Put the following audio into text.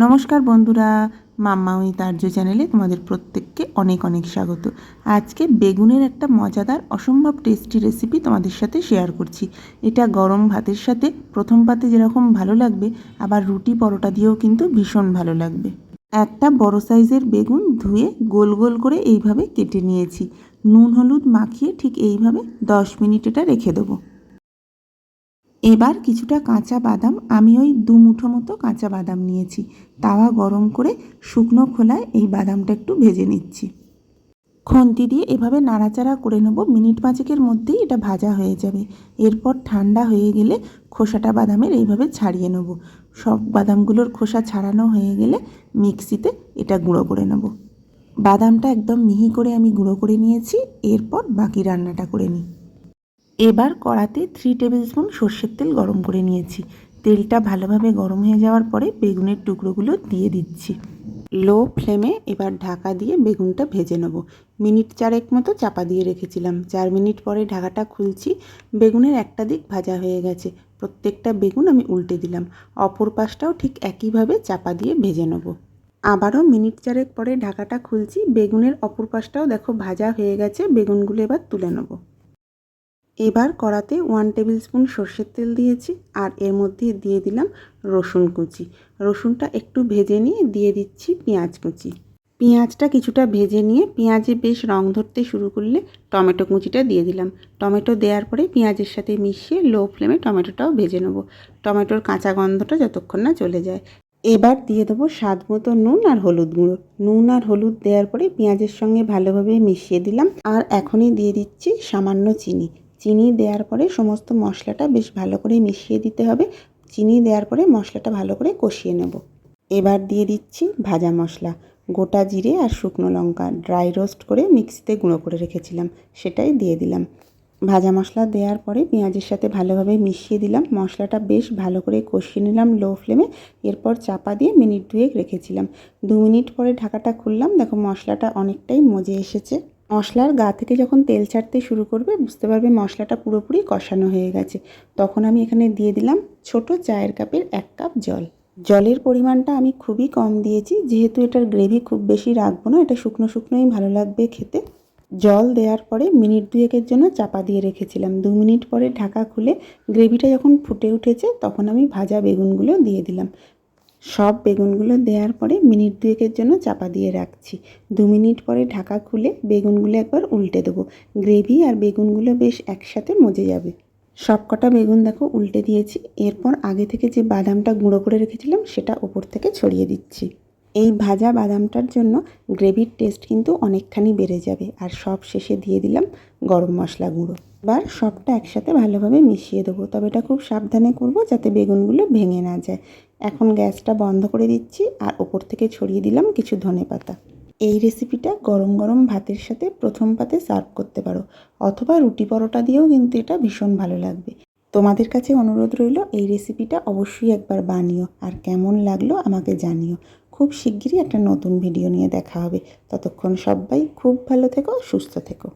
নমস্কার বন্ধুরা, মাম্মা উইথ আর্য চ্যানেলে তোমাদের প্রত্যেককে অনেক অনেক স্বাগত। আজকে বেগুনের একটা মজাদার অসম্ভব টেস্টি রেসিপি তোমাদের সাথে শেয়ার করছি। এটা গরম ভাতের সাথে প্রথম পাতে যেরকম ভালো লাগবে, আবার রুটি পরোটা দিয়েও কিন্তু ভীষণ ভালো লাগবে। একটা বড় সাইজের বেগুন ধুয়ে গোল গোল করে এইভাবে কেটে নিয়েছি। নুন হলুদ মাখিয়ে ঠিক এইভাবে 10 মিনিট এটা রেখে দেবো। এবার কিছুটা কাঁচা বাদাম, আমি ওই 2 মুঠো মতো কাঁচা বাদাম নিয়েছি। তাওয়া গরম করে শুকনো খোলায় এই বাদামটা একটু ভেজে নিচ্ছি। খুন্তি দিয়ে এভাবে নাড়াচাড়া করে নেব। মিনিট 5-এর মধ্যেই এটা ভাজা হয়ে যাবে। এরপর ঠান্ডা হয়ে গেলে খোসাটা বাদামের এইভাবে ছাড়িয়ে নেব। সব বাদামগুলোর খোসা ছাড়ানো হয়ে গেলে মিক্সিতে এটা গুঁড়ো করে নেব। বাদামটা একদম মিহি করে আমি গুঁড়ো করে নিয়েছি। এরপর বাকি রান্নাটা করে নিই। এবার কড়াতে 3 টেবিল স্পুন সর্ষের তেল গরম করে নিয়েছি। তেলটা ভালোভাবে গরম হয়ে যাওয়ার পরে বেগুনের টুকরোগুলো দিয়ে দিচ্ছি। লো ফ্লেমে এবার ঢাকা দিয়ে বেগুনটা ভেজে নেব। মিনিট 4 মতো চাপা দিয়ে রেখেছিলাম। 4 মিনিট পরে ঢাকাটা খুলছি। বেগুনের একটা দিক ভাজা হয়ে গেছে। প্রত্যেকটা বেগুন আমি উল্টে দিলাম। অপর পাশটাও ঠিক একইভাবে চাপা দিয়ে ভেজে নেব। আবারও মিনিট 4 পরে ঢাকাটা খুলছি। বেগুনের অপর পাশটাও দেখো ভাজা হয়ে গেছে। বেগুনগুলো এবার তুলে নেব। এবার কড়াতে 1 টেবিল স্পুন সর্ষের তেল দিয়েছি, আর এর মধ্যে দিয়ে দিলাম রসুন কুচি। রসুনটা একটু ভেজে নিয়ে দিয়ে দিচ্ছি পেঁয়াজ কুচি। পেঁয়াজটা কিছুটা ভেজে নিয়ে পেঁয়াজে বেশ রং ধরতে শুরু করলে টমেটো কুচিটা দিয়ে দিলাম। টমেটো দেওয়ার পরে পেঁয়াজের সাথে মিশিয়ে লো ফ্লেমে টমেটোটাও ভেজে নেব। টমেটোর কাঁচা গন্ধটা যতক্ষণ না চলে যায়। এবার দিয়ে দেবো স্বাদ মতো নুন আর হলুদ গুঁড়ো। নুন আর হলুদ দেওয়ার পরে পেঁয়াজের সঙ্গে ভালোভাবে মিশিয়ে দিলাম। আর এখনই দিয়ে দিচ্ছি সামান্য চিনি। চিনি দেওয়ার পরে সমস্ত মশলাটা বেশ ভালো করে মিশিয়ে দিতে হবে। চিনি দেওয়ার পরে মশলাটা ভালো করে কষিয়ে নেব। এবার দিয়ে দিচ্ছি ভাজা মশলা। গোটা জিরে আর শুকনো লঙ্কা ড্রাই রোস্ট করে মিক্সিতে গুঁড়ো করে রেখেছিলাম, সেটাই দিয়ে দিলাম। ভাজা মশলা দেওয়ার পরে পেঁয়াজের সাথে ভালোভাবে মিশিয়ে দিলাম। মশলাটা বেশ ভালো করে কষিয়ে নিলাম লো ফ্লেমে। এরপর চাপা দিয়ে মিনিট 2 রেখেছিলাম। 2 মিনিট পরে ঢাকাটা খুললাম। দেখো মশলাটা অনেকটাই মজে এসেছে। মশলার গা থেকে যখন তেল ছাড়তে শুরু করবে বুঝতে পারবে মশলাটা পুরোপুরি কষানো হয়ে গেছে। তখন আমি এখানে দিয়ে দিলাম ছোট চায়ের কাপের 1 কাপ জল। জলের পরিমাণটা আমি খুবই কম দিয়েছি, যেহেতু এটার গ্রেভি খুব বেশি রাখবো না। এটা শুকনো শুকনোই ভালো লাগবে খেতে। জল দেওয়ার পরে মিনিট 2 জন্য চাপা দিয়ে রেখেছিলাম। 2 মিনিট পরে ঢাকা খুলে গ্রেভিটা যখন ফুটে উঠেছে তখন আমি ভাজা বেগুনগুলো দিয়ে দিলাম। সব বেগুনগুলো দেওয়ার পরে মিনিট 2 জন্য চাপা দিয়ে রাখছি। 2 মিনিট পরে ঢাকা খুলে বেগুনগুলো একবার উল্টে দেবো। গ্রেভি আর বেগুনগুলো বেশ একসাথে মজে যাবে। সব কটা বেগুন দেখো উল্টে দিয়েছি। এরপর আগে থেকে যে বাদামটা গুঁড়ো করে রেখেছিলাম সেটা ওপর থেকে ছড়িয়ে দিচ্ছি। এই ভাজা বাদামটার জন্য গ্রেভির টেস্ট কিন্তু অনেকখানি বেড়ে যাবে। আর সব শেষে দিয়ে দিলাম গরম মশলা গুঁড়ো। এবার সবটা একসাথে ভালোভাবে মিশিয়ে দেবো, তবে এটা খুব সাবধানে করব যাতে বেগুনগুলো ভেঙে না যায়। এখন গ্যাসটা বন্ধ করে দিচ্ছি আর ওপর থেকে ছড়িয়ে দিলাম কিছু ধনেপাতা। এই রেসিপিটা গরম গরম ভাতের সাথে প্রথম পাতে সার্ভ করতে পারো, অথবা রুটি পরোটা দিয়েও কিন্তু এটা ভীষণ ভালো লাগবে। তোমাদের কাছে অনুরোধ রইল এই রেসিপিটা অবশ্যই একবার বানিও, আর কেমন লাগলো আমাকে জানিও। খুব শিগগিরই একটা নতুন ভিডিও নিয়ে দেখা হবে। ততক্ষণ সবাই খুব ভালো থেকো, সুস্থ থেকো।